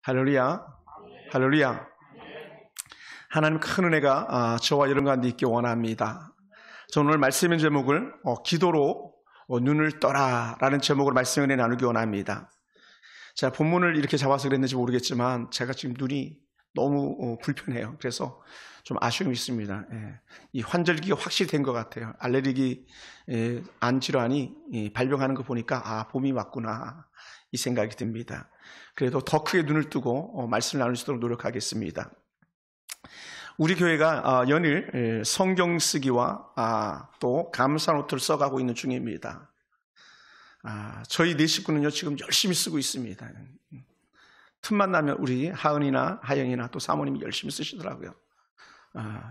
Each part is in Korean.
할렐루야. 할렐루야. 하나님 큰 은혜가 저와 여러분 가운데 있기 원합니다. 저는 오늘 말씀의 제목을 기도로 눈을 떠라 라는 제목으로 말씀의 은혜 나누기 원합니다. 제가 본문을 이렇게 잡아서 그랬는지 모르겠지만 제가 지금 눈이 너무 불편해요. 그래서 좀 아쉬움이 있습니다. 이 환절기가 확실히 된 것 같아요. 알레르기 안 질환이 발병하는 거 보니까 봄이 왔구나 이 생각이 듭니다. 그래도 더 크게 눈을 뜨고 말씀을 나눌 수 있도록 노력하겠습니다. 우리 교회가 연일 성경 쓰기와 또 감사 노트를 써가고 있는 중입니다. 저희 네 식구는요 지금 열심히 쓰고 있습니다. 틈만 나면 우리 하은이나 하영이나 또 사모님이 열심히 쓰시더라고요.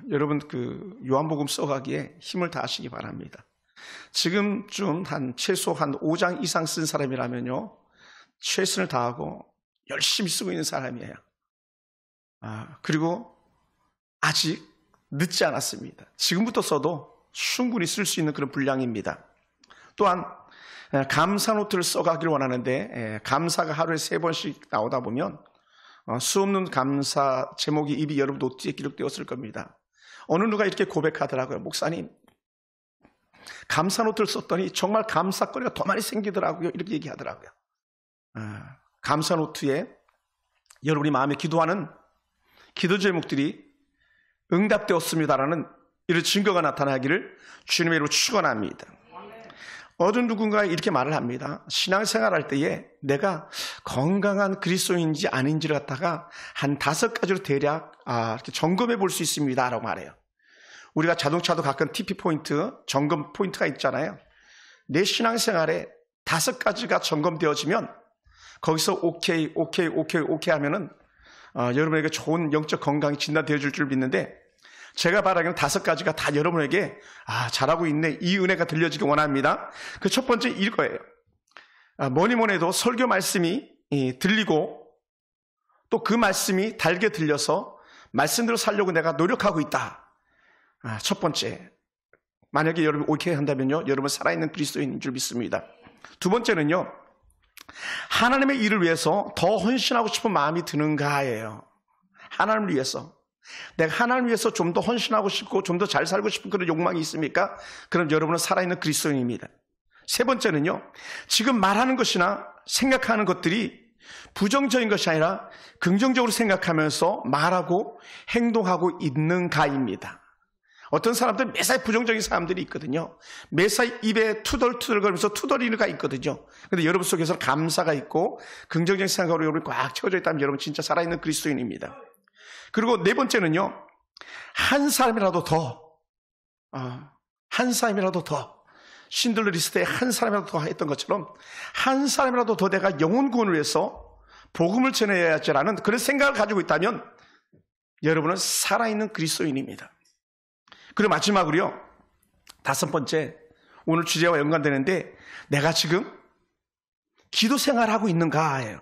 여러분 그 요한복음 써가기에 힘을 다하시기 바랍니다. 지금쯤 최소 한 5장 이상 쓴 사람이라면요 최선을 다하고 열심히 쓰고 있는 사람이에요. 그리고 아직 늦지 않았습니다. 지금부터 써도 충분히 쓸 수 있는 그런 분량입니다. 또한 감사 노트를 써가기를 원하는데 감사가 하루에 3번씩 나오다 보면 수없는 감사 제목이 입이 여러분 노트에 기록되었을 겁니다. 어느 누가 이렇게 고백하더라고요. 목사님 감사 노트를 썼더니 정말 감사거리가 더 많이 생기더라고요. 이렇게 얘기하더라고요. 감사 노트에 여러분이 마음에 기도하는 기도 제목들이 응답되었습니다라는 이런 증거가 나타나기를 주님의 이름으로 축원합니다. 어느 누군가 이렇게 말을 합니다. 신앙생활할 때에 내가 건강한 그리스도인지 아닌지를 갖다가 한 5가지로 대략 이렇게 점검해 볼 수 있습니다 라고 말해요. 우리가 자동차도 가끔 TP 포인트, 점검 포인트가 있잖아요. 내 신앙생활에 5가지가 점검되어지면 거기서 오케이 하면은 여러분에게 좋은 영적 건강이 진단되어 줄 줄 믿는데 제가 바라기는 5가지가 다 여러분에게 잘하고 있네 이 은혜가 들려지기 원합니다. 그 첫 번째 이거예요. 뭐니 해도 설교 말씀이 들리고 또 그 말씀이 달게 들려서 말씀대로 살려고 내가 노력하고 있다. 첫 번째, 만약에 여러분 오케이 한다면요 여러분 살아있는 그리스도인인 줄 믿습니다. 두 번째는요 하나님의 일을 위해서 더 헌신하고 싶은 마음이 드는가예요. 하나님을 위해서 내가 하나님을 위해서 좀 더 헌신하고 싶고 좀 더 잘 살고 싶은 그런 욕망이 있습니까? 그럼 여러분은 살아있는 그리스도인입니다. 세 번째는요 지금 말하는 것이나 생각하는 것들이 부정적인 것이 아니라 긍정적으로 생각하면서 말하고 행동하고 있는가입니다. 어떤 사람들은 매사에 부정적인 사람들이 있거든요. 매사에 입에 투덜투덜 거리면서 투덜이가 있거든요. 그런데 여러분 속에서 감사가 있고 긍정적인 생각으로 여러분이 꽉 채워져 있다면 여러분 진짜 살아있는 그리스도인입니다. 그리고 네 번째는요 한 사람이라도 더 신들러 리스트에 한 사람이라도 더 했던 것처럼 한 사람이라도 더 내가 영혼 구원을 위해서 복음을 전해야지라는 그런 생각을 가지고 있다면 여러분은 살아있는 그리스도인입니다. 그리고 마지막으로요 5번째 오늘 주제와 연관되는데 내가 지금 기도 생활하고 있는가예요.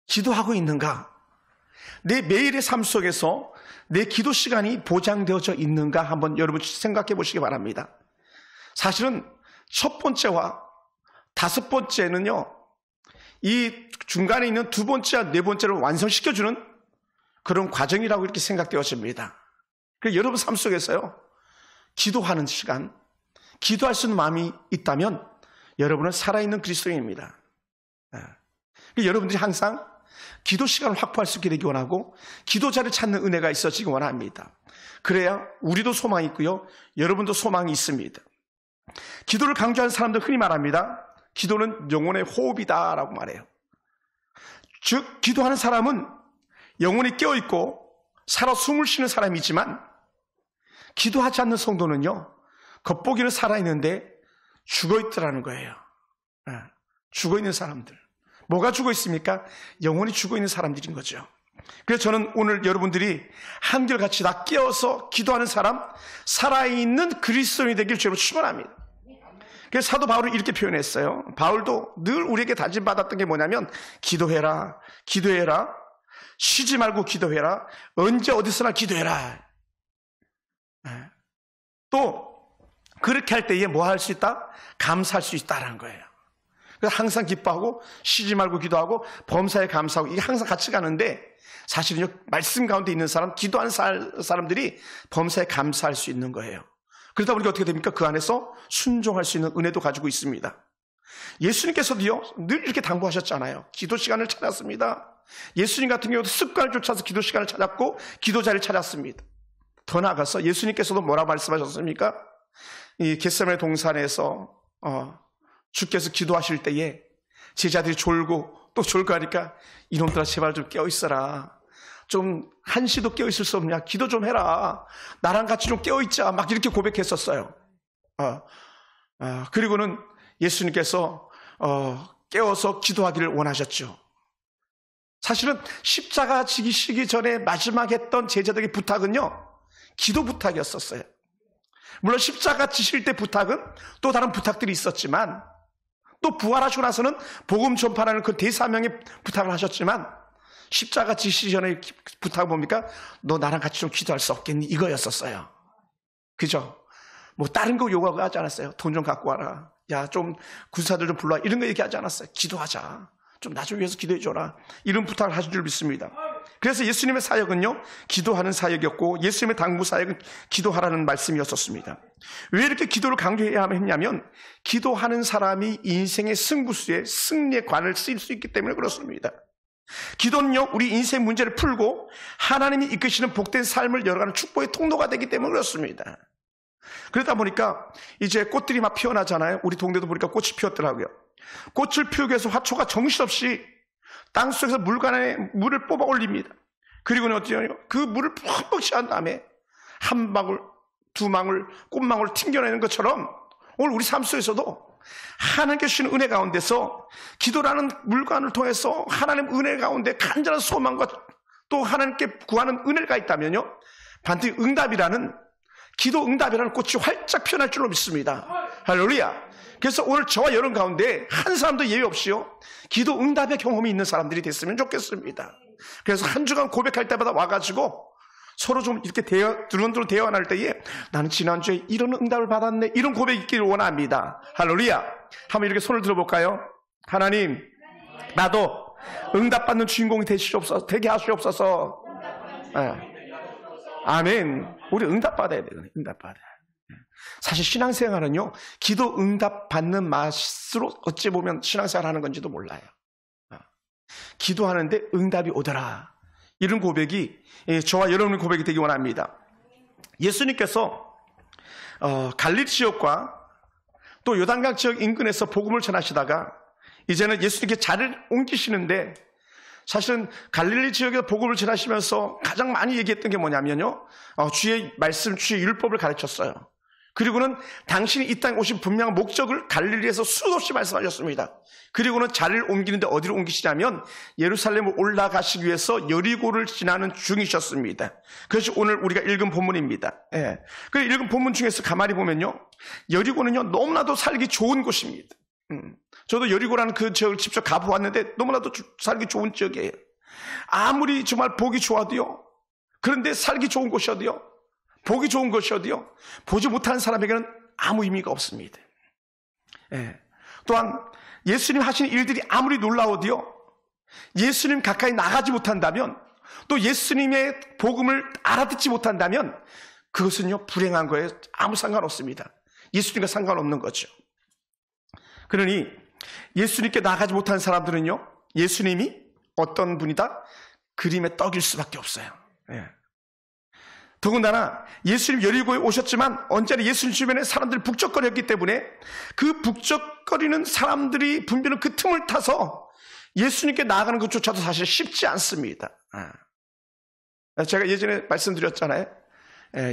기도하고 있는가? 내 매일의 삶 속에서 내 기도 시간이 보장되어져 있는가 한번 여러분 생각해 보시기 바랍니다. 사실은 첫 번째와 5번째는요 이 중간에 있는 2번째와 4번째를 완성시켜주는 그런 과정이라고 이렇게 생각되어집니다. 그래서 여러분 삶 속에서요 기도하는 시간, 기도할 수 있는 마음이 있다면 여러분은 살아있는 그리스도인입니다. 여러분들이 항상 기도 시간을 확보할 수 있게 되기 원하고 기도자를 찾는 은혜가 있어지기 원합니다. 그래야 우리도 소망이 있고요 여러분도 소망이 있습니다. 기도를 강조하는 사람들 흔히 말합니다. 기도는 영혼의 호흡이다 라고 말해요. 즉 기도하는 사람은 영혼이 깨어있고 살아 숨을 쉬는 사람이지만 기도하지 않는 성도는요 겉보기는 살아있는데 죽어있더라는 거예요. 죽어있는 사람들. 뭐가 죽어 있습니까? 영혼이 죽어 있는 사람들인 거죠. 그래서 저는 오늘 여러분들이 한결같이 다 깨어서 기도하는 사람, 살아있는 그리스도인이 되길 주로 축원합니다. 그래서 사도 바울은 이렇게 표현했어요. 바울도 늘 우리에게 다짐받았던 게 뭐냐면 기도해라, 기도해라, 쉬지 말고 기도해라, 언제 어디서나 기도해라. 또 그렇게 할 때에 뭐 할 수 있다? 감사할 수 있다라는 거예요. 그래서 항상 기뻐하고 쉬지 말고 기도하고 범사에 감사하고 이게 항상 같이 가는데 사실은요, 말씀 가운데 있는 사람, 기도하는 사람들이 범사에 감사할 수 있는 거예요. 그러다 보니까 어떻게 됩니까? 그 안에서 순종할 수 있는 은혜도 가지고 있습니다. 예수님께서도요, 늘 이렇게 당부하셨잖아요. 기도 시간을 찾았습니다. 예수님 같은 경우도 습관을 쫓아서 기도 시간을 찾았고 기도 자리를 찾았습니다. 더 나아가서 예수님께서도 뭐라고 말씀하셨습니까? 이 겟세마네 동산에서 주께서 기도하실 때에 제자들이 졸고 또 졸고 하니까 이놈들아 제발 좀 깨어있어라. 좀 한시도 깨어있을 수 없냐. 기도 좀 해라. 나랑 같이 좀 깨어있자. 막 이렇게 고백했었어요. 그리고는 예수님께서 깨워서 기도하기를 원하셨죠. 사실은 십자가 지기 전에 마지막 했던 제자들의 부탁은요, 기도 부탁이었었어요. 물론 십자가 지실 때 부탁은 또 다른 부탁들이 있었지만, 또 부활하시고 나서는 복음 전파라는 그 대사명의 부탁을 하셨지만, 십자가 지시기 전에 부탁은 뭡니까? 너 나랑 같이 좀 기도할 수 없겠니? 이거였었어요. 그죠? 뭐 다른 거 요구하지 않았어요. 돈 좀 갖고 와라. 야, 좀 군사들 좀 불러와. 이런 거 얘기하지 않았어요. 기도하자. 좀 나 좀 위해서 기도해줘라. 이런 부탁을 하신 줄 믿습니다. 그래서 예수님의 사역은요, 기도하는 사역이었고 예수님의 당부 사역은 기도하라는 말씀이었었습니다. 왜 이렇게 기도를 강조해야 했냐면, 기도하는 사람이 인생의 승부수에 승리의 관을 쓸 수 있기 때문에 그렇습니다. 기도는요, 우리 인생 문제를 풀고 하나님이 이끄시는 복된 삶을 열어가는 축복의 통로가 되기 때문에 그렇습니다. 그러다 보니까 이제 꽃들이 막 피어나잖아요. 우리 동네도 보니까 꽃이 피었더라고요. 꽃을 피우기 위해서 화초가 정신없이 땅속에서 물관에 물을 뽑아 올립니다. 그리고는 어떠냐요? 그 물을 푹푹 취한 다음에 한 방울, 두 방울, 꽃망울을 튕겨내는 것처럼 오늘 우리 삶 속에서도 하나님께 주시는 은혜 가운데서 기도라는 물관을 통해서 하나님 은혜 가운데 간절한 소망과 또 하나님께 구하는 은혜가 있다면요, 반드시 기도 응답이라는 꽃이 활짝 피어날 줄로 믿습니다. 할렐루야. 그래서 오늘 저와 여러분 가운데 한 사람도 예외 없이요, 기도 응답의 경험이 있는 사람들이 됐으면 좋겠습니다. 그래서 한 주간 고백할 때마다 와가지고 서로 좀 이렇게 두런두런 대화 나눌 때에 나는 지난주에 이런 응답을 받았네, 이런 고백이 있기를 원합니다. 할렐루야. 한번 이렇게 손을 들어볼까요? 하나님, 나도 응답받는 주인공이 되게 하시옵소서. 아멘. 우리 응답받아야 돼요. 응답받아야. 사실 신앙생활은요, 기도 응답받는 맛으로 어찌 보면 신앙생활 하는 건지도 몰라요. 기도하는데 응답이 오더라. 이런 고백이 저와 여러분의 고백이 되기 원합니다. 예수님께서 갈릴리 지역과 또 요단강 지역 인근에서 복음을 전하시다가 이제는 예수님께 자리를 옮기시는데, 사실은 갈릴리 지역에서 복음을 전하시면서 가장 많이 얘기했던 게 뭐냐면요, 주의 말씀, 주의 율법을 가르쳤어요. 그리고는 당신이 이 땅에 오신 분명한 목적을 갈릴리에서 수도 없이 말씀하셨습니다. 그리고는 자리를 옮기는데 어디로 옮기시냐면 예루살렘을 올라가시기 위해서 여리고를 지나는 중이셨습니다. 그것이 오늘 우리가 읽은 본문입니다. 예. 그 읽은 본문 중에서 가만히 보면요, 여리고는요 너무나도 살기 좋은 곳입니다. 저도 여리고라는 그 지역을 직접 가보았는데 너무나도 살기 좋은 지역이에요. 아무리 정말 보기 좋아도요, 그런데 살기 좋은 곳이어도요, 보기 좋은 것이어도요, 보지 못하는 사람에게는 아무 의미가 없습니다. 예. 또한 예수님 하시는 일들이 아무리 놀라워도요, 예수님 가까이 나가지 못한다면, 또 예수님의 복음을 알아듣지 못한다면 그것은요 불행한 거예요. 아무 상관없습니다. 예수님과 상관없는 거죠. 그러니 예수님께 나가지 못한 사람들은요, 예수님이 어떤 분이다? 그림의 떡일 수밖에 없어요. 예. 더군다나 예수님 여리고에 오셨지만 언제나 예수님 주변에 사람들이 북적거렸기 때문에 그 북적거리는 사람들이 붐비는 그 틈을 타서 예수님께 나아가는 것조차도 사실 쉽지 않습니다. 제가 예전에 말씀드렸잖아요.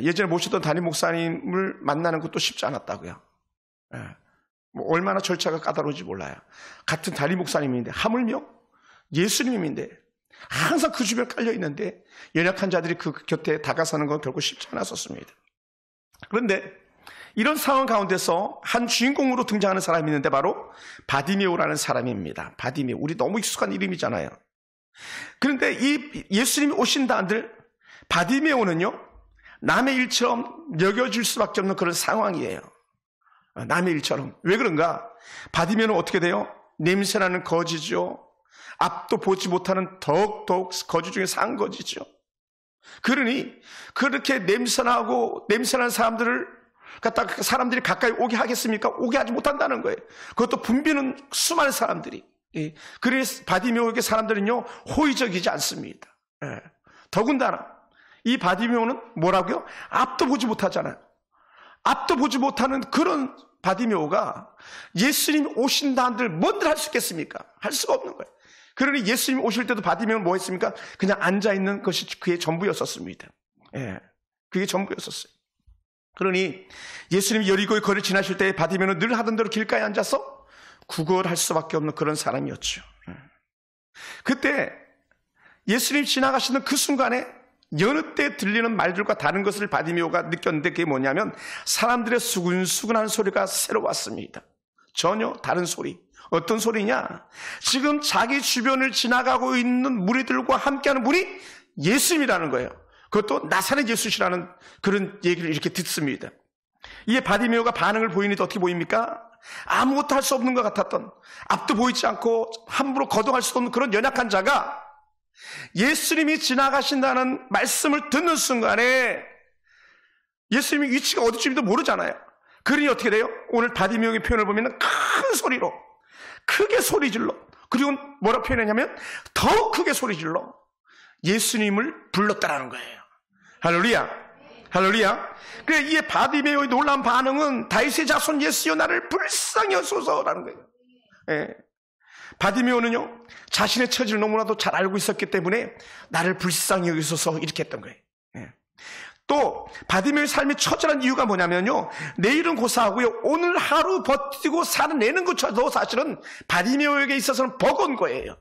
예전에 모시던 담임 목사님을 만나는 것도 쉽지 않았다고요. 뭐 얼마나 절차가 까다로운지 몰라요. 같은 담임 목사님인데, 하물며 예수님인데 항상 그 주변에 깔려 있는데 연약한 자들이 그 곁에 다가서는 건 결코 쉽지 않았었습니다. 그런데 이런 상황 가운데서 한 주인공으로 등장하는 사람이 있는데 바로 바디메오라는 사람입니다. 바디메오, 우리 너무 익숙한 이름이잖아요. 그런데 이 예수님이 오신다 한들 바디메오는요 남의 일처럼 여겨질 수밖에 없는 그런 상황이에요. 남의 일처럼. 왜 그런가? 바디메오는 어떻게 돼요? 냄새나는 거지죠. 앞도 보지 못하는 더욱 거지 중에 산 거지죠. 그러니 그렇게 냄새나는 사람들을 갖다가 사람들이 가까이 오게 하겠습니까? 오게 하지 못한다는 거예요. 그것도 붐비는 수많은 사람들이. 그래서 바디메오에게 사람들은요, 호의적이지 않습니다. 더군다나 이 바디메오는 뭐라고요? 앞도 보지 못하잖아요. 앞도 보지 못하는 그런 바디메오가 예수님이 오신다 한들 뭔들 할 수 있겠습니까? 할 수가 없는 거예요. 그러니 예수님이 오실 때도 바디메오는 뭐 했습니까? 그냥 앉아있는 것이 그의 전부였었습니다. 그게 전부였었어요. 그러니 예수님이 여리고의 거리를 지나실 때 바디메오는 늘 하던 대로 길가에 앉아서 구걸할 수밖에 없는 그런 사람이었죠. 그때 예수님이 지나가시는 그 순간에 여느 때 들리는 말들과 다른 것을 바디메오가 느꼈는데 그게 뭐냐면 사람들의 수근수근한 소리가 새로 왔습니다. 전혀 다른 소리. 어떤 소리냐? 지금 자기 주변을 지나가고 있는 무리들과 함께하는 분이 예수님이라는 거예요. 그것도 나사렛 예수시라는 그런 얘기를 이렇게 듣습니다. 이에 바디메오가 반응을 보이는데 어떻게 보입니까? 아무것도 할 수 없는 것 같았던, 앞도 보이지 않고 함부로 거동할 수 없는 그런 연약한 자가 예수님이 지나가신다는 말씀을 듣는 순간에 예수님의 위치가 어디쯤인지도 모르잖아요. 그러니 어떻게 돼요? 오늘 바디메오의 표현을 보면 큰 소리로 크게 소리질러, 그리고 뭐라 표현했냐면 더 크게 소리질러 예수님을 불렀다라는 거예요. 할렐루야, 할렐루야. 그래, 이에 바디메오의 놀라운 반응은 다윗의 자손 예수여 나를 불쌍히 여소서라는 거예요. 바디메오는요, 자신의 처지를 너무나도 잘 알고 있었기 때문에 나를 불쌍히 여기소서 이렇게 했던 거예요. 또 바디메오의 삶이 처절한 이유가 뭐냐면요, 내일은 고사하고요, 오늘 하루 버티고 살아내는 것조차도 사실은 바디메오에게 있어서는 버거운 거예요.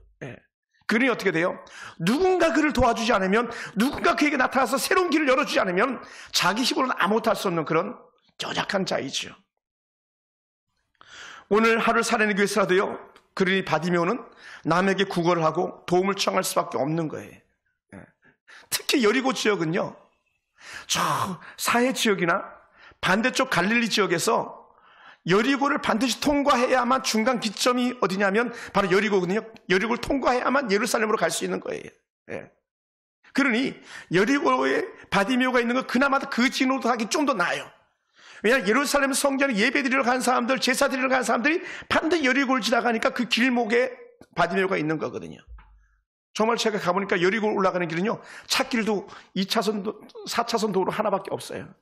그러니 어떻게 돼요? 누군가 그를 도와주지 않으면, 누군가 그에게 나타나서 새로운 길을 열어주지 않으면 자기 힘으로는 아무것도 할 수 없는 그런 연약한 자이죠. 오늘 하루를 살아내기 위해서라도요, 그러니 바디메오는 남에게 구걸을 하고 도움을 청할 수밖에 없는 거예요. 특히 여리고 지역은요, 저 사해 지역이나 반대쪽 갈릴리 지역에서 여리고를 반드시 통과해야만 중간 기점이 어디냐면 바로 여리고거든요. 여리고를 통과해야만 예루살렘으로 갈 수 있는 거예요. 그러니 여리고에 바디메오가 있는 건 그나마 그 진로도 하기 좀 더 나아요. 왜냐하면 예루살렘 성전에 예배드리러 가는 사람들, 제사드리러 가는 사람들이 반드시 여리고를 지나가니까 그 길목에 바디메오가 있는 거거든요. 정말 제가 가보니까 여리고 올라가는 길은요, 찻길도 2차선, 4차선 도로 하나밖에 없어요.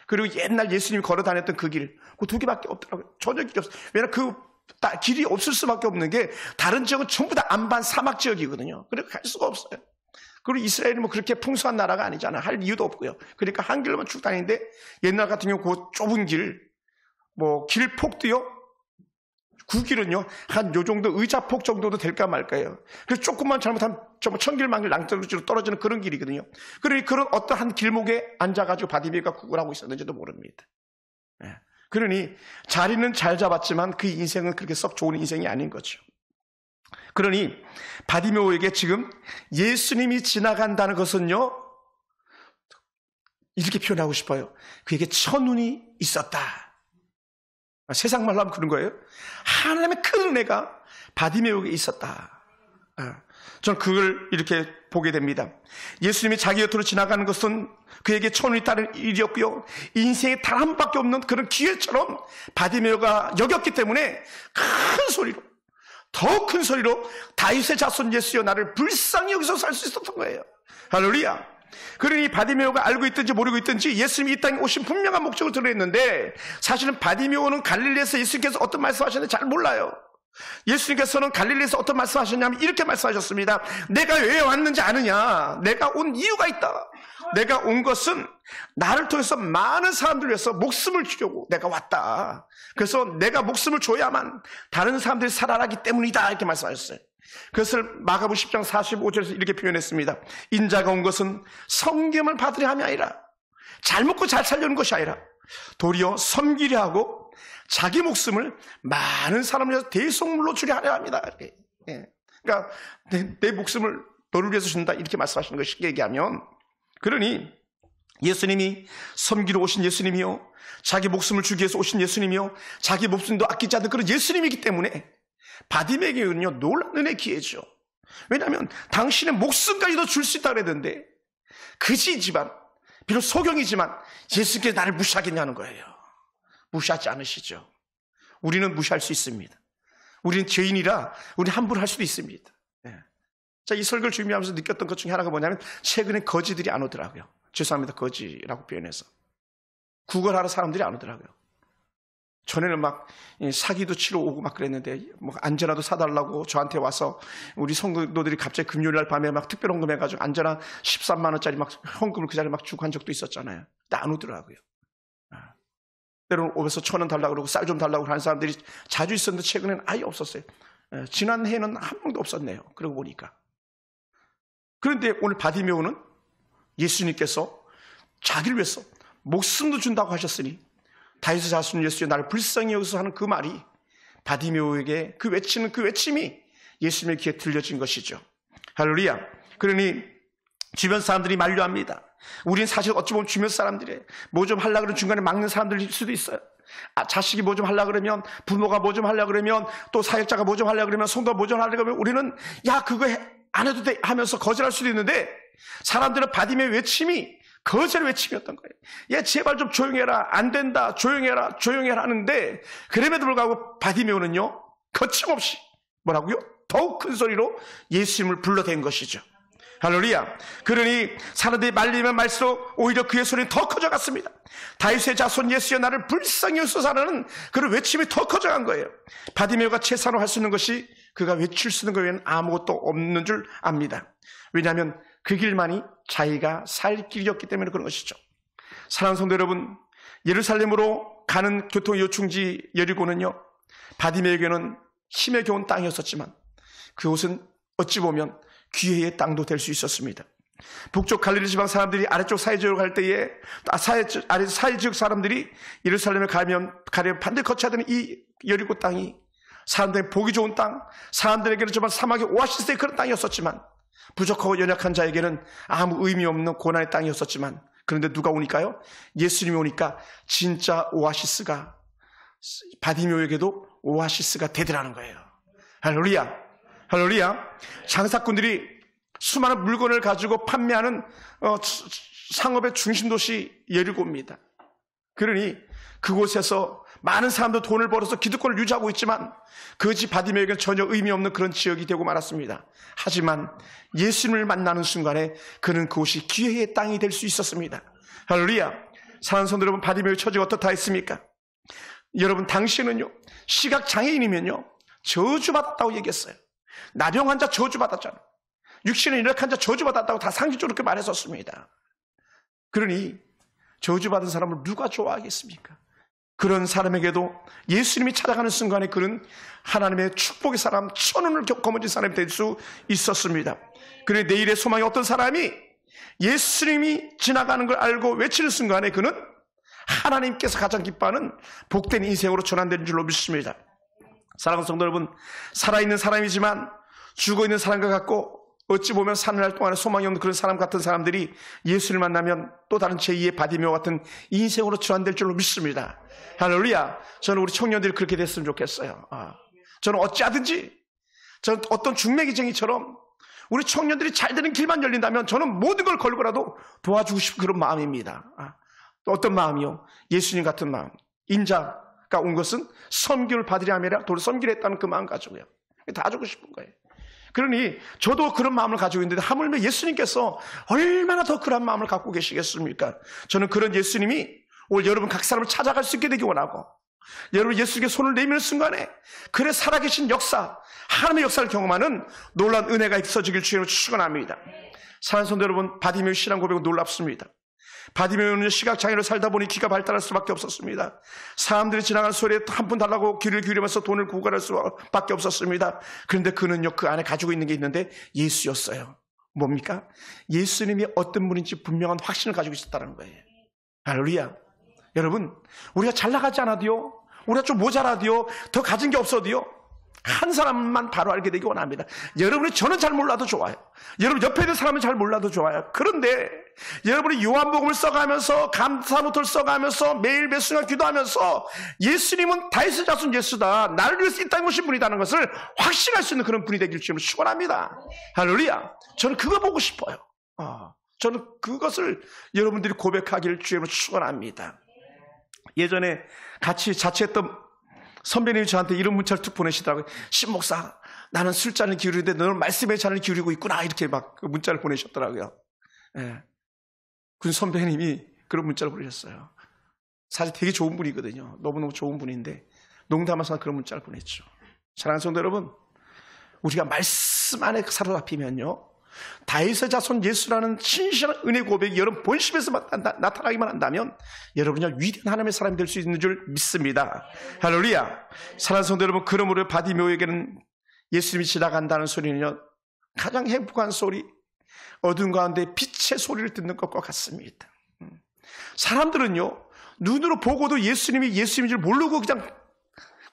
그리고 옛날 예수님이 걸어 다녔던 그 길, 그 두 개밖에 없더라고요. 전혀 길이 없어요. 왜냐하면 그 길이 없을 수밖에 없는 게 다른 지역은 전부 다 안반 사막 지역이거든요. 그래서 갈 수가 없어요. 그리고 이스라엘이 뭐 그렇게 풍성한 나라가 아니잖아요. 할 이유도 없고요. 그러니까 한 길로만 쭉 다니는데 옛날 같은 경우 그 좁은 길, 뭐 길폭도요, 구길은요, 한 요 정도 의자폭 정도도 될까 말까요. 그래서 조금만 잘못하면 정말 천길만길 낭떠러지로 떨어지는 그런 길이거든요. 그러니 그런 어떠한 길목에 앉아가지고 바디메오가 구걸하고 있었는지도 모릅니다. 그러니 자리는 잘 잡았지만 그 인생은 그렇게 썩 좋은 인생이 아닌 거죠. 그러니 바디메오에게 지금 예수님이 지나간다는 것은요, 이렇게 표현하고 싶어요. 그에게 천운이 있었다. 세상 말로 하면 그런 거예요. 하나님의 큰 은혜가 바디메오에게 있었다. 저는 그걸 이렇게 보게 됩니다. 예수님이 자기 곁으로 지나가는 것은 그에게 천운이 따른 일이었고요, 인생에 단 한 번밖에 없는 그런 기회처럼 바디메오가 여겼기 때문에 큰 소리로, 더 큰 소리로 다윗의 자손 예수여 나를 불쌍히 여기서 살 수 있었던 거예요. 할렐루야. 그러니 바디메오가 알고 있든지 모르고 있든지 예수님이 이 땅에 오신 분명한 목적을 들어있는데, 사실은 바디메오는 갈릴리에서 예수님께서 어떤 말씀하셨는지 잘 몰라요. 예수님께서는 갈릴리에서 어떤 말씀하셨냐면 이렇게 말씀하셨습니다. 내가 왜 왔는지 아느냐? 내가 온 이유가 있다. 내가 온 것은 나를 통해서 많은 사람들을 위해서 목숨을 주려고 내가 왔다. 그래서 내가 목숨을 줘야만 다른 사람들이 살아나기 때문이다. 이렇게 말씀하셨어요. 그것을 마가복음 10장 45절에서 이렇게 표현했습니다. 인자가 온 것은 섬김을 받으려 함이 아니라, 잘 먹고 잘 살려는 것이 아니라 도리어 섬기려 하고 자기 목숨을 많은 사람을 위해서 대속물로 주려 하려 합니다. 그러니까 내 목숨을 너를 위해서 준다 이렇게 말씀하시는 것을 쉽게 얘기하면, 그러니 예수님이 섬기러 오신 예수님이요, 자기 목숨을 주기 위해서 오신 예수님이요, 자기 목숨도 아끼지 않는 그런 예수님이기 때문에 바디메에게는요 놀라운 은혜의 기회죠. 왜냐하면 당신의 목숨까지도 줄 수 있다고 그랬는데 그지이지만 비록 소경이지만 예수께 나를 무시하겠냐는 거예요. 무시하지 않으시죠. 우리는 무시할 수 있습니다. 우리는 죄인이라 우리는 함부로 할 수도 있습니다. 네. 자, 이 설교를 준비하면서 느꼈던 것 중에 하나가 뭐냐면 최근에 거지들이 안 오더라고요. 죄송합니다. 거지라고 표현해서. 구걸하러 사람들이 안 오더라고요. 전에는 막 사기도 치러 오고 막 그랬는데 뭐 안전화도 사달라고 저한테 와서 우리 성도들이 갑자기 금요일날 밤에 막 특별 헌금해가지고 안전화 13만 원짜리 막 헌금을 그 자리에 막 주고 한 적도 있었잖아요. 근데 안 오더라고요. 때로는 오면서 1,000원 달라고 그러고 쌀 좀 달라고 하는 사람들이 자주 있었는데 최근에는 아예 없었어요. 지난해에는 한 명도 없었네요. 그러고 보니까. 그런데 오늘 바디메오는 예수님께서 자기를 위해서 목숨도 준다고 하셨으니 다윗의 자손 예수여 나를 불쌍히 여기서 하는 그 말이 바디메오에게 그 외치는 그 외침이 예수님의 귀에 들려진 것이죠. 할렐루야. 그러니 주변 사람들이 만류합니다. 우리는 사실 어찌 보면 주변 사람들이 뭐 좀 하려고 그러면 중간에 막는 사람들일 수도 있어요. 자식이 뭐 좀 하려고 그러면, 부모가 뭐 좀 하려고 그러면, 또 사역자가 뭐 좀 하려고 그러면, 성도가 뭐 좀 하려고 그러면 우리는 야 그거 안 해도 돼 하면서 거절할 수도 있는데 사람들은 바디메오의 외침이 거절의 외침이었던 거예요. 얘 제발 좀 조용해라. 안 된다. 조용해라. 조용해라 하는데 그럼에도 불구하고 바디메오는요 거침없이 뭐라고요? 더욱 큰 소리로 예수님을 불러댄 것이죠. 할렐루야. 그러니 사람들이 말리면 말수록 오히려 그의 소리는 더 커져갔습니다. 다윗의 자손 예수여 나를 불쌍히 여기소서라는 그런 외침이 더 커져간 거예요. 바디메오가 최선으로 할 수 있는 것이 그가 외칠 수 있는 것 외에는 아무것도 없는 줄 압니다. 왜냐하면 그 길만이 자기가 살 길이었기 때문에 그런 것이죠. 사랑하는 성도 여러분, 예루살렘으로 가는 교통 요충지 여리고는요 바디메오에게는 힘에 겨운 땅이었었지만 그곳은 어찌 보면 기회의 땅도 될 수 있었습니다. 북쪽 갈릴리 지방 사람들이 아래쪽 사해지역으로 갈 때에 사해지역 사람들이 예루살렘에 가려면 반드시 거쳐야 되는 이 여리고 땅이 사람들에게 보기 좋은 땅, 사람들에게는 정말 사막의 오아시스의 그런 땅이었었지만 부족하고 연약한 자에게는 아무 의미 없는 고난의 땅이었었지만 그런데 누가 오니까요? 예수님이 오니까 진짜 오아시스가 바디메오에게도 오아시스가 되더라는 거예요. 할렐루야. 할렐루야. 장사꾼들이 수많은 물건을 가지고 판매하는 상업의 중심도시 여리고입니다. 그러니 그곳에서 많은 사람도 돈을 벌어서 기득권을 유지하고 있지만 그 집 바디메오에게는 전혀 의미 없는 그런 지역이 되고 말았습니다. 하지만 예수님을 만나는 순간에 그는 그곳이 기회의 땅이 될 수 있었습니다. 할렐루야. 사랑하는 성도 여러분, 바디메오의 처지가 어떻다 했습니까? 여러분 당시에는요 시각장애인이면요 저주받았다고 얘기했어요. 나병 환자 저주받았잖아요. 육신의 연약한 자 저주받았다고 다 상식적으로 그렇게 말했었습니다. 그러니 저주받은 사람을 누가 좋아하겠습니까? 그런 사람에게도 예수님이 찾아가는 순간에 그는 하나님의 축복의 사람, 천운을 거머쥔 사람이 될 수 있었습니다. 그러니 내일의 소망이 어떤 사람이 예수님이 지나가는 걸 알고 외치는 순간에 그는 하나님께서 가장 기뻐하는 복된 인생으로 전환되는 줄로 믿습니다. 사랑하는 성도 여러분, 살아있는 사람이지만 죽어있는 사람과 같고 어찌 보면 사느날 동안에 소망이 없는 그런 사람 같은 사람들이 예수를 만나면 또 다른 제2의 바디메오 같은 인생으로 전환될 줄로 믿습니다. 할렐루야. 저는 우리 청년들이 그렇게 됐으면 좋겠어요. 저는 어찌하든지 저는 어떤 중매기쟁이처럼 우리 청년들이 잘 되는 길만 열린다면 저는 모든 걸 걸고라도 도와주고 싶은 그런 마음입니다. 또 어떤 마음이요? 예수님 같은 마음. 인자가 온 것은 섬기를 받으려 함이라 도를 섬기려 했다는 그 마음 가지고요. 다 주고 싶은 거예요. 그러니 저도 그런 마음을 가지고 있는데 하물며 예수님께서 얼마나 더 그런 마음을 갖고 계시겠습니까? 저는 그런 예수님이 오늘 여러분 각 사람을 찾아갈 수 있게 되기 원하고 여러분 예수님께 손을 내미는 순간에 그래 살아계신 역사, 하나님의 역사를 경험하는 놀라운 은혜가 있어지길 주님으로 축원합니다. 사랑하는 성도 여러분, 바디메오의 신앙 고백은 놀랍습니다. 바디메오는 시각장애로 살다 보니 귀가 발달할 수밖에 없었습니다. 사람들이 지나가는 소리에 한 푼 달라고 귀를 기울이면서 돈을 구걸할 수밖에 없었습니다. 그런데 그는요 그 안에 가지고 있는 게 있는데 예수였어요. 뭡니까? 예수님이 어떤 분인지 분명한 확신을 가지고 있었다는 거예요. 할렐루야. 여러분, 우리가 잘 나가지 않아도요, 우리가 좀 모자라도요, 더 가진 게 없어도요, 한 사람만 바로 알게 되기 원합니다. 여러분이 저는 잘 몰라도 좋아요. 여러분 옆에 있는 사람은 잘 몰라도 좋아요. 그런데 여러분이 요한복음을 써가면서 감사노트를 써가면서 매일 몇 순간 기도하면서 예수님은 다윗의 자손 예수다, 나를 위해서 이 땅에 오신 분이라는 것을 확신할 수 있는 그런 분이 되길 주님을 축원합니다. 할렐루야. 저는 그거 보고 싶어요. 저는 그것을 여러분들이 고백하기를 주님을 축원합니다. 예전에 같이 자취했던 선배님이 저한테 이런 문자를 툭 보내시더라고요. 신목사, 나는 술잔을 기울이는데 너는 말씀의 잔을 기울이고 있구나. 이렇게 막 그 문자를 보내셨더라고요. 예. 그 선배님이 그런 문자를 보내셨어요. 사실 되게 좋은 분이거든요. 너무너무 좋은 분인데 농담하면서 그런 문자를 보냈죠. 사랑하는 성도 여러분, 우리가 말씀 안에 사로잡히면요, 다윗의 자손 예수라는 신실한 은혜 고백이 여러분 본심에서 나타나기만 한다면 여러분이 위대한 하나님의 사람이 될 수 있는 줄 믿습니다. 할렐루야. 사랑하는 성도 여러분, 그러므로 바디메오에게는 예수님이 지나간다는 소리는요, 가장 행복한 소리, 어두운 가운데 빛의 소리를 듣는 것과 같습니다. 사람들은요, 눈으로 보고도 예수님이 예수님인 줄 모르고 그냥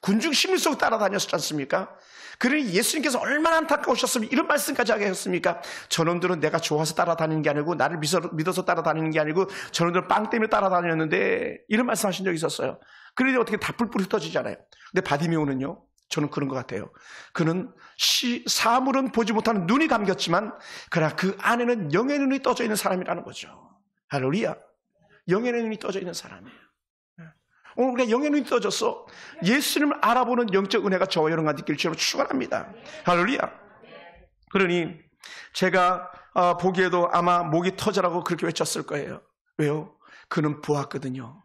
군중 심리 속에 따라다녔지 않습니까? 그러니 예수님께서 얼마나 안타까우셨으면 이런 말씀까지 하게 했습니까? 저놈들은 내가 좋아서 따라다니는 게 아니고 나를 믿어서 따라다니는 게 아니고 저놈들은 빵 때문에 따라다녔는데, 이런 말씀하신 적이 있었어요. 그런데 어떻게 다 뿔뿔이 흩어지잖아요. 근데 바디메오는요, 저는 그런 것 같아요. 그는 사물은 보지 못하는 눈이 감겼지만 그러나 그 안에는 영의 눈이 떠져 있는 사람이라는 거죠. 할렐루야. 영의 눈이 떠져 있는 사람이에요. 오늘 우리가 영의 눈이 떠져서 예수님을 알아보는 영적 은혜가 저와 여러분과 느낄 줄로 축원합니다. 할렐루야. 그러니 제가 보기에도 아마 목이 터져라고 그렇게 외쳤을 거예요. 왜요? 그는 보았거든요.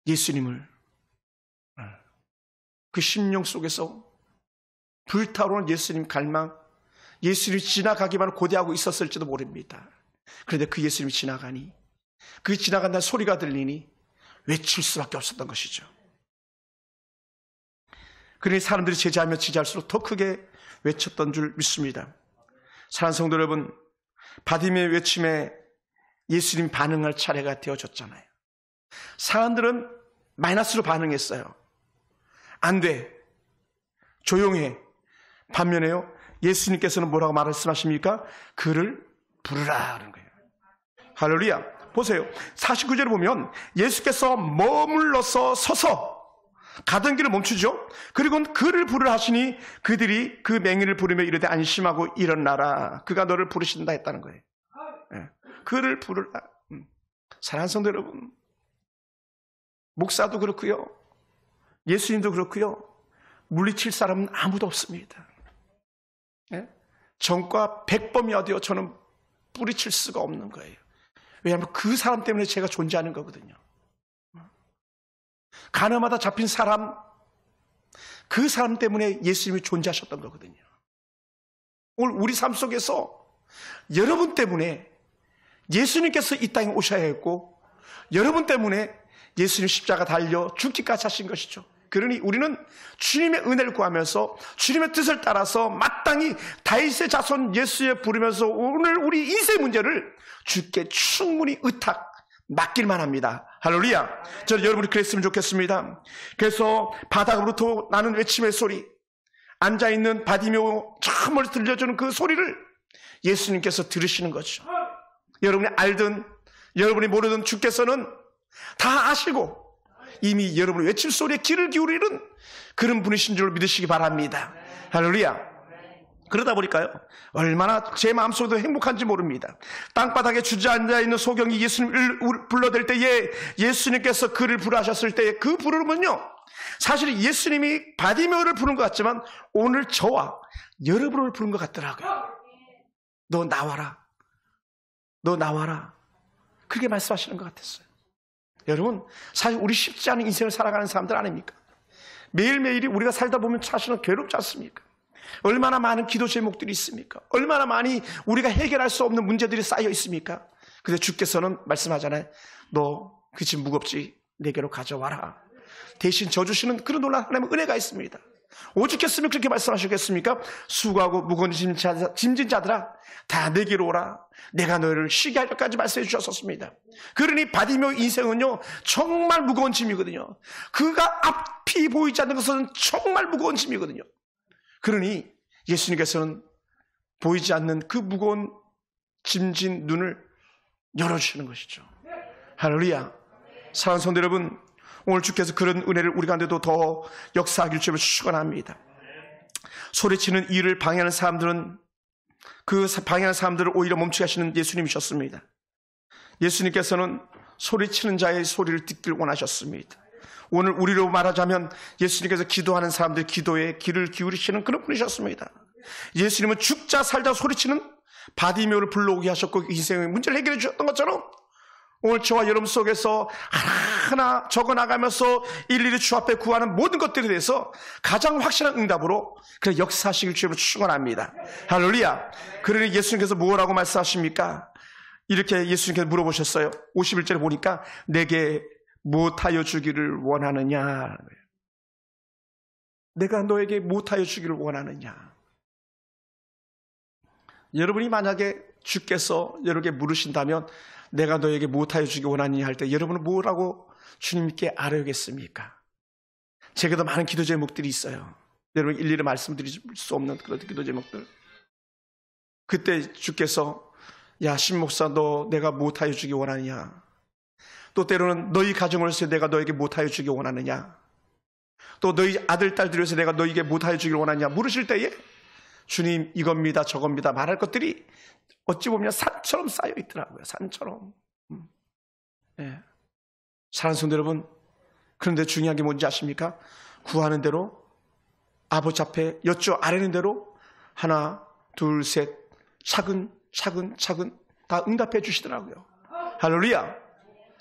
예수님을. 그 심령 속에서 불타오르는 예수님 갈망, 예수님이 지나가기만 고대하고 있었을지도 모릅니다. 그런데 그 예수님이 지나가니, 그 지나간다는 소리가 들리니 외칠 수밖에 없었던 것이죠. 그러니 사람들이 제자하면 제자할수록 더 크게 외쳤던 줄 믿습니다. 사랑하는 성도 여러분, 바디메오의 외침에 예수님 반응할 차례가 되어졌잖아요. 사람들은 마이너스로 반응했어요. 안 돼. 조용해. 반면에요, 예수님께서는 뭐라고 말씀하십니까? 그를 부르라 하는 거예요. 할렐루야. 보세요. 49절에 보면 예수께서 머물러서 서서 가던 길을 멈추죠. 그리고 그를 부르라 하시니 그들이 그 맹인을 부르며 이르되 안심하고 일어나라. 그가 너를 부르신다 했다는 거예요. 네. 그를 부르라. 사랑하는 성도 여러분, 목사도 그렇고요, 예수님도 그렇고요, 물리칠 사람은 아무도 없습니다. 네? 전과 백범이 어디요? 저는 뿌리칠 수가 없는 거예요. 왜냐하면 그 사람 때문에 제가 존재하는 거거든요. 가늠하다 잡힌 사람, 그 사람 때문에 예수님이 존재하셨던 거거든요. 오늘 우리 삶 속에서 여러분 때문에 예수님께서 이 땅에 오셔야 했고, 여러분 때문에 예수님 십자가 달려 죽기까지 하신 것이죠. 그러니 우리는 주님의 은혜를 구하면서 주님의 뜻을 따라서 마땅히 다윗의 자손 예수에 부르면서 오늘 우리 인생 문제를 주께 충분히 맡길만 합니다. 할렐루야. 저는 여러분이 그랬으면 좋겠습니다. 그래서 바닥으로부터 나는 외침의 소리, 앉아있는 바디메오 저 멀리 들려주는 그 소리를 예수님께서 들으시는 거죠. 여러분이 알든 여러분이 모르든 주께서는 다 아시고 이미 여러분의 외침 소리에 귀를 기울이는 그런 분이신 줄 믿으시기 바랍니다. 할렐루야. 그러다 보니까요, 얼마나 제 마음속에도 행복한지 모릅니다. 땅바닥에 주저앉아 있는 소경이 예수님을 불러댈 때에 예수님께서 그를 부르하셨을 때에 그 부르면요, 사실 예수님이 바디메오를 부른 것 같지만 오늘 저와 여러분을 부른 것 같더라고요. 너 나와라. 너 나와라. 그렇게 말씀하시는 것 같았어요. 여러분, 사실 우리 쉽지 않은 인생을 살아가는 사람들 아닙니까? 매일매일이 우리가 살다 보면 사실은 괴롭지 않습니까? 얼마나 많은 기도 제목들이 있습니까? 얼마나 많이 우리가 해결할 수 없는 문제들이 쌓여 있습니까? 근데 주께서는 말씀하잖아요. 너 그 짐 무겁지? 내게로 가져와라. 대신 져주시는 그런 놀라운 하나님의 은혜가 있습니다. 오죽했으면 그렇게 말씀하시겠습니까? 수고하고 무거운 짐진 자들아, 다 내게로 오라. 내가 너희를 쉬게 하려까지 말씀해 주셨었습니다. 그러니 바디메오 인생은요, 정말 무거운 짐이거든요. 그가 앞이 보이지 않는 것은 정말 무거운 짐이거든요. 그러니 예수님께서는 보이지 않는 그 무거운 짐진 눈을 열어주시는 것이죠. 할렐루야. 사랑하는 성도 여러분, 오늘 주께서 그런 은혜를 우리 가운데도 더 역사하길 주님을 축원합니다. 소리치는 이를 방해하는 사람들은 그 방해하는 사람들을 오히려 멈추게 하시는 예수님이셨습니다. 예수님께서는 소리치는 자의 소리를 듣길 원하셨습니다. 오늘 우리로 말하자면 예수님께서 기도하는 사람들 기도에 귀를 기울이시는 그런 분이셨습니다. 예수님은 죽자 살자 소리치는 바디메오를 불러오게 하셨고 인생의 문제를 해결해 주셨던 것처럼 오늘 저와 여러분 속에서 하나하나 적어나가면서 일일이 주 앞에 구하는 모든 것들에 대해서 가장 확실한 응답으로 그래 역사하시길 주님으로 축원합니다. 할렐루야. 그러니 예수님께서 뭐라고 말씀하십니까? 이렇게 예수님께서 물어보셨어요. 51절에 보니까 내게 무엇하여 주기를 원하느냐. 내가 너에게 무엇하여 주기를 원하느냐. 여러분이 만약에 주께서 여러분에게 물으신다면 내가 너에게 무엇하여 주기 원하느냐 할 때 여러분은 뭐라고 주님께 아뢰겠습니까? 제게도 많은 기도 제목들이 있어요. 여러분 일일이 말씀드릴 수 없는 그런 기도 제목들. 그때 주께서 야 신목사 너 내가 무엇하여 주기 원하느냐. 또 때로는 너희 가정을 위해서 내가 너에게 무엇하여 주기 원하느냐. 또 너희 아들 딸들을 위해서 내가 너에게 무엇하여 주기를 원하느냐 물으실 때에 주님 이겁니다 저겁니다 말할 것들이 어찌 보면 산처럼 쌓여 있더라고요. 산처럼. 네. 사랑하는 성도 여러분, 그런데 중요한 게 뭔지 아십니까? 구하는 대로 아버지 앞에 여쭈어 아뢰는 대로 하나 둘 셋 차근차근 다 응답해 주시더라고요. 할렐루야.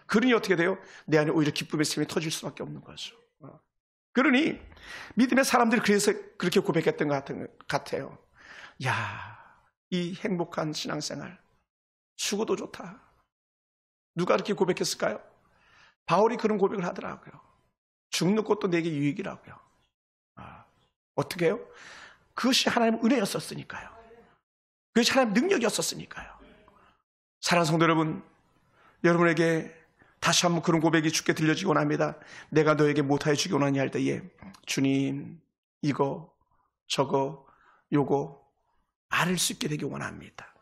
그러니 어떻게 돼요? 내 안에 오히려 기쁨의 샘이 터질 수밖에 없는 거죠. 그러니 믿음의 사람들이 그래서 그렇게 고백했던 것 같아요. 야, 이 행복한 신앙생활 죽어도 좋다. 누가 그렇게 고백했을까요? 바울이 그런 고백을 하더라고요. 죽는 것도 내게 유익이라고요. 어떻게 해요? 그것이 하나님의 은혜였었으니까요. 그것이 하나님의 능력이었었으니까요. 사랑하는 성도 여러분, 여러분에게 다시 한번 그런 고백이 주께 들려지기 원합니다. 내가 너에게 못하여 주기 원하냐 할 때에 주님 이거 저거 요거 아를 수 있게 되기 원합니다.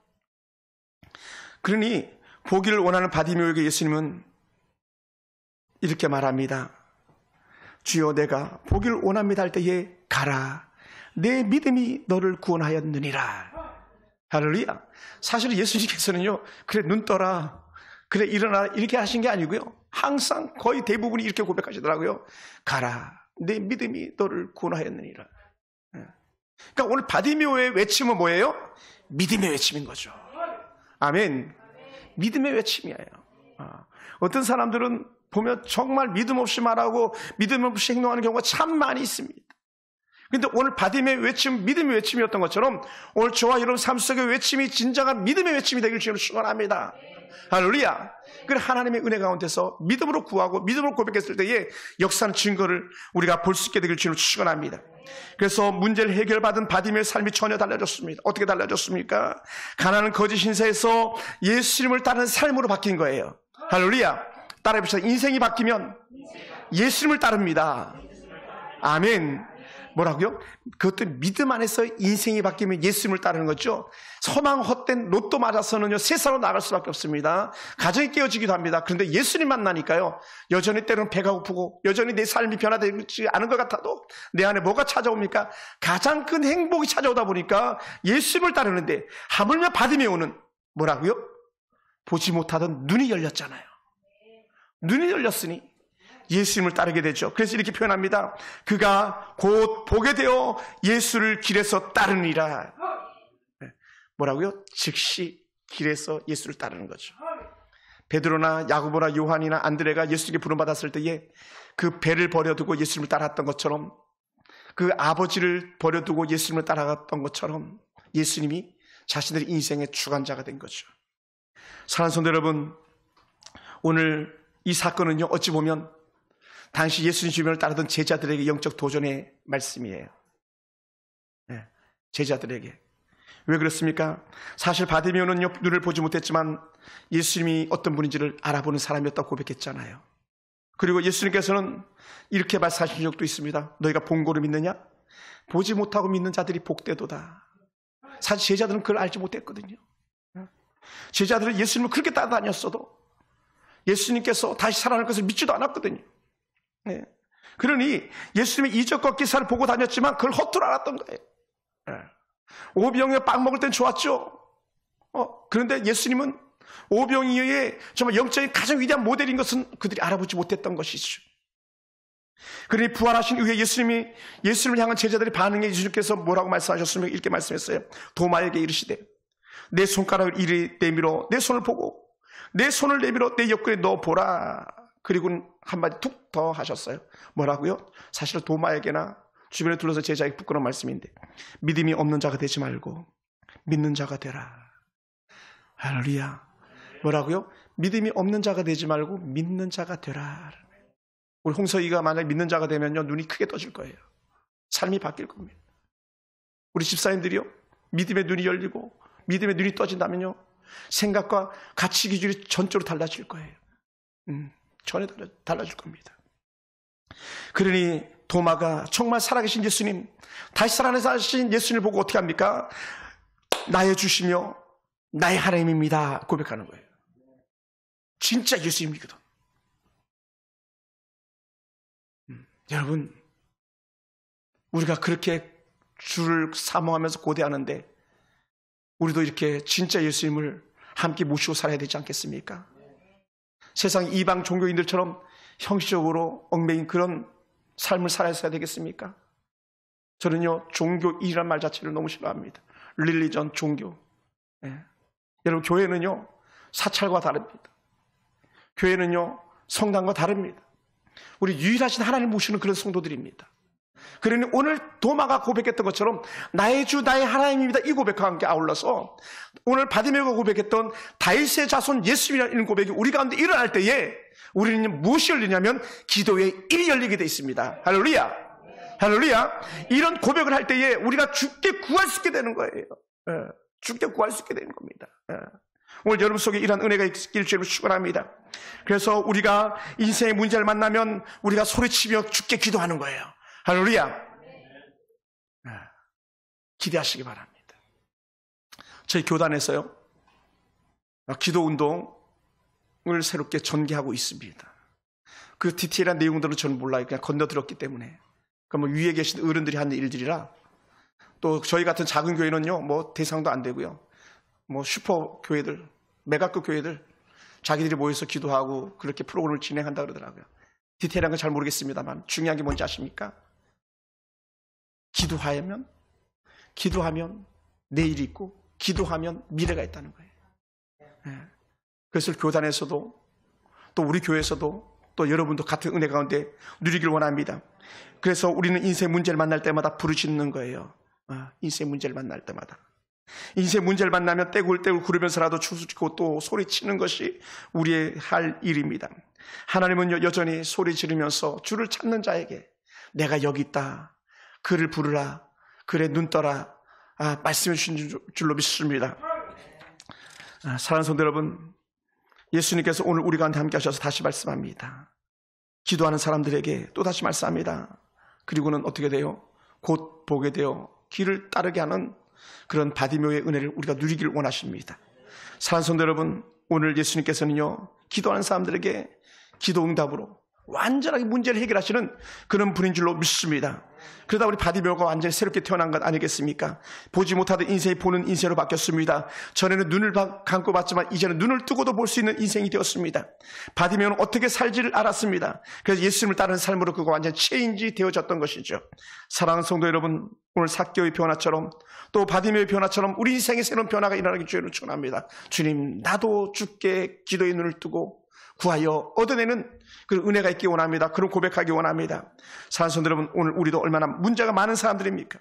그러니 보기를 원하는 바디메오에게 예수님은 이렇게 말합니다. 주여 내가 보기를 원합니다 할 때에 가라. 내 믿음이 너를 구원하였느니라. 할렐루야. 사실 예수님께서는요 그래 눈 떠라 그래 일어나라 이렇게 하신 게 아니고요. 항상 거의 대부분이 이렇게 고백하시더라고요. 가라. 내 믿음이 너를 구원하였느니라. 그러니까 오늘 바디메오의 외침은 뭐예요? 믿음의 외침인 거죠. 아멘. 믿음의 외침이에요. 어떤 사람들은 보면 정말 믿음 없이 말하고 믿음 없이 행동하는 경우가 참 많이 있습니다. 그런데 오늘 바디메오의 외침, 믿음의 외침이었던 것처럼 오늘 저와 여러분 삶 속의 외침이 진정한 믿음의 외침이 되길 주님을 축원합니다. 할렐루야. 그래 하나님의 은혜 가운데서 믿음으로 구하고 믿음으로 고백했을 때에 역사하는 증거를 우리가 볼 수 있게 되길 주님을 축원합니다. 그래서 문제를 해결받은 바디메오의 삶이 전혀 달라졌습니다. 어떻게 달라졌습니까? 가난한 거짓 신세에서 예수님을 따르는 삶으로 바뀐 거예요. 할렐루야. 따라해보시죠. 인생이 바뀌면 예수님을 따릅니다. 아멘. 뭐라고요? 그것도 믿음 안에서 인생이 바뀌면 예수님을 따르는 거죠. 소망 헛된 로또 맞아서는요 세상으로 나갈 수밖에 없습니다. 가정이 깨어지기도 합니다. 그런데 예수님 만나니까요 여전히 때로는 배가 고프고 여전히 내 삶이 변화되지 않은 것 같아도 내 안에 뭐가 찾아옵니까? 가장 큰 행복이 찾아오다 보니까 예수님을 따르는데 하물며 바디메오는 뭐라고요? 보지 못하던 눈이 열렸잖아요. 눈이 열렸으니 예수님을 따르게 되죠. 그래서 이렇게 표현합니다. 그가 곧 보게 되어 예수를 길에서 따르니라. 뭐라고요? 즉시 길에서 예수를 따르는 거죠. 베드로나 야고보나 요한이나 안드레가 예수님께 부름받았을 때에 그 배를 버려두고 예수님을 따랐던 것처럼 그 아버지를 버려두고 예수님을 따라갔던 것처럼 예수님이 자신들의 인생의 주관자가 된 거죠. 사랑하는 성도 여러분, 오늘 이 사건은요 어찌 보면 당시 예수님 주변을 따르던 제자들에게 영적 도전의 말씀이에요. 네, 제자들에게. 왜 그렇습니까? 사실 바디메오는 눈을 보지 못했지만 예수님이 어떤 분인지를 알아보는 사람이었다고 고백했잖아요. 그리고 예수님께서는 이렇게 말씀하신 적도 있습니다. 너희가 본 거로 믿느냐? 보지 못하고 믿는 자들이 복되도다. 사실 제자들은 그걸 알지 못했거든요. 제자들은 예수님을 그렇게 따라다녔어도 예수님께서 다시 살아날 것을 믿지도 않았거든요. 네. 그러니 예수님의 이적과 기사를 보고 다녔지만 그걸 헛되이 알았던 거예요. 네. 오병이어 빵 먹을 땐 좋았죠. 그런데 예수님은 오병이어의 정말 영적인 가장 위대한 모델인 것은 그들이 알아보지 못했던 것이죠. 그러니 부활하신 이후에 예수님을 향한 제자들의 반응에 예수님께서 뭐라고 말씀하셨으면 이렇게 말씀했어요. 도마에게 이르시되 내 손가락을 이리 내밀어 내 손을 보고 내 손을 내밀어 내 옆구리에 넣어보라. 그리고 한마디 툭 더 하셨어요. 뭐라고요? 사실 도마에게나 주변에 둘러서 제자에게 부끄러운 말씀인데 믿음이 없는 자가 되지 말고 믿는 자가 되라. 할렐루야. 뭐라고요? 믿음이 없는 자가 되지 말고 믿는 자가 되라. 우리 홍서희가 만약 믿는 자가 되면요 눈이 크게 떠질 거예요. 삶이 바뀔 겁니다. 우리 집사님들이요 믿음의 눈이 열리고 믿음의 눈이 떠진다면요 생각과 가치 기준이 전적으로 달라질 거예요. 전혀 달라질 겁니다. 그러니 도마가 정말 살아계신 예수님, 다시 살아나신 예수님을 보고 어떻게 합니까? 나의 주시며 나의 하나님입니다 고백하는 거예요. 진짜 예수님이거든. 여러분, 우리가 그렇게 주를 사모하면서 고대하는데 우리도 이렇게 진짜 예수님을 함께 모시고 살아야 되지 않겠습니까? 세상 이방 종교인들처럼 형식적으로 얽매인 그런 삶을 살아야 되겠습니까? 저는요 종교이란 말 자체를 너무 싫어합니다. 릴리전, 종교. 여러분, 교회는요 사찰과 다릅니다. 교회는요 성당과 다릅니다. 우리 유일하신 하나님을 모시는 그런 성도들입니다. 그러니 오늘 도마가 고백했던 것처럼 나의 주 나의 하나님입니다 이 고백과 함께 아울러서 오늘 바디메오가 고백했던 다윗의 자손 예수님이라는 고백이 우리 가운데 일어날 때에 우리는 무엇이 열리냐면 기도의 일이 열리게 되어 있습니다. 할렐루야. 할렐루야. 이런 고백을 할 때에 우리가 주께 구할 수 있게 되는 거예요. 주께 구할 수 있게 되는 겁니다. 오늘 여러분 속에 이런 은혜가 있길 주님을 축원합니다. 그래서 우리가 인생의 문제를 만나면 우리가 소리치며 주께 기도하는 거예요. 할렐루야. 기대하시기 바랍니다. 저희 교단에서요 기도 운동을 새롭게 전개하고 있습니다. 그 디테일한 내용들은 저는 몰라요. 그냥 건너들었기 때문에. 그러니까 위에 계신 어른들이 하는 일들이라. 또 저희 같은 작은 교회는요 뭐 대상도 안 되고요. 뭐 슈퍼 교회들, 메가급 교회들 자기들이 모여서 기도하고 그렇게 프로그램을 진행한다 그러더라고요. 디테일한 건 잘 모르겠습니다만 중요한 게 뭔지 아십니까? 기도하면 내일이 있고 기도하면 미래가 있다는 거예요. 그래서 교단에서도 또 우리 교회에서도 또 여러분도 같은 은혜 가운데 누리길 원합니다. 그래서 우리는 인생 문제를 만날 때마다 부르짖는 거예요. 인생 문제를 만날 때마다. 인생 문제를 만나면 떼굴떼굴 구르면서라도 추스리고 또 소리치는 것이 우리의 할 일입니다. 하나님은 여전히 소리 지르면서 주를 찾는 자에게 내가 여기 있다. 그를 부르라. 그래 눈 떠라. 말씀해 주신 줄로 믿습니다. 사랑하는 성도 여러분, 예수님께서 오늘 우리 가운데 함께 하셔서 다시 말씀합니다. 기도하는 사람들에게 또 다시 말씀합니다. 그리고는 어떻게 돼요? 곧 보게 되어 길을 따르게 하는 그런 바디메오의 은혜를 우리가 누리길 원하십니다. 사랑하는 성도 여러분, 오늘 예수님께서는요 기도하는 사람들에게 기도 응답으로 완전하게 문제를 해결하시는 그런 분인 줄로 믿습니다. 그러다 우리 바디메오가 완전히 새롭게 태어난 것 아니겠습니까? 보지 못하던 인생이 보는 인생으로 바뀌었습니다. 전에는 눈을 감고 봤지만 이제는 눈을 뜨고도 볼 수 있는 인생이 되었습니다. 바디메오는 어떻게 살지를 알았습니다. 그래서 예수님을 따르는 삶으로 그가 완전히 체인지 되어졌던 것이죠. 사랑하는 성도 여러분, 오늘 삭개오의 변화처럼 또 바디메오의 변화처럼 우리 인생의 새로운 변화가 일어나기 주님을 축원합니다. 주님, 나도 주께 기도의 눈을 뜨고 구하여 얻어내는 그런 은혜가 있기 원합니다. 그런 고백하기 원합니다. 사랑하는 성도 여러분, 오늘 우리도 얼마나 문제가 많은 사람들입니까?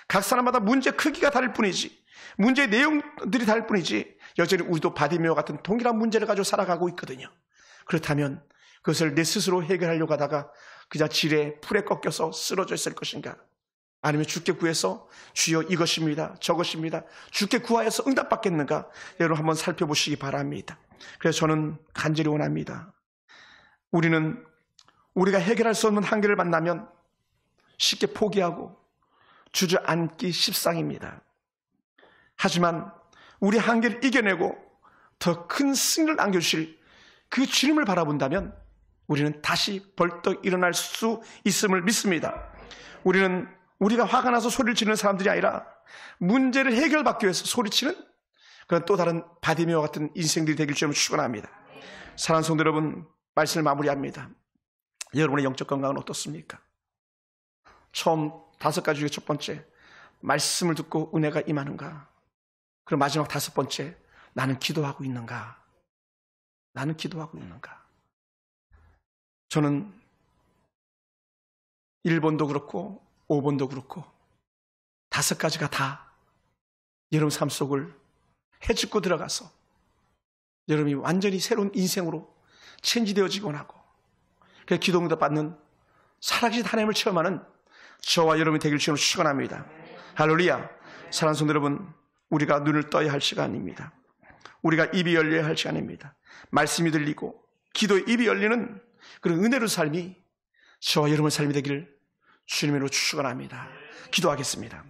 각 사람마다 문제 크기가 다를 뿐이지, 문제의 내용들이 다를 뿐이지 여전히 우리도 바디메오 같은 동일한 문제를 가지고 살아가고 있거든요. 그렇다면 그것을 내 스스로 해결하려고 하다가 그냥 지레 풀에 꺾여서 쓰러져 있을 것인가? 아니면 주께 구해서 주여 이것입니다, 저것입니다, 주께 구하여서 응답받겠는가? 여러분 한번 살펴보시기 바랍니다. 그래서 저는 간절히 원합니다. 우리가 해결할 수 없는 한계를 만나면 쉽게 포기하고 주저앉기 십상입니다. 하지만 우리 한계를 이겨내고 더 큰 승리를 안겨주실 그 주님을 바라본다면 우리는 다시 벌떡 일어날 수 있음을 믿습니다. 우리는 우리가 화가 나서 소리를 지르는 사람들이 아니라 문제를 해결받기 위해서 소리치는 그런 또 다른 바디메오 같은 인생들이 되길 주님을 축원합니다. 사랑하는 성도 여러분, 말씀을 마무리합니다. 여러분의 영적 건강은 어떻습니까? 처음 5가지 중에 첫 번째, 말씀을 듣고 은혜가 임하는가? 그리고 마지막 5번째, 나는 기도하고 있는가? 나는 기도하고 있는가? 저는 1번도 그렇고 5번도 그렇고 5가지가 다 여러분 삶 속을 헤집고 들어가서 여러분이 완전히 새로운 인생으로 체인지되어지곤 하고 그래서 기도응답 받는 살아계신 하나님을 체험하는 저와 여러분이 되길 주님으로 축원합니다. 할렐루야. 사랑하는 성도 여러분, 우리가 눈을 떠야 할 시간입니다. 우리가 입이 열려야 할 시간입니다. 말씀이 들리고 기도의 입이 열리는 그런 은혜로운 삶이 저와 여러분의 삶이 되기를 주님으로 축원합니다. 기도하겠습니다.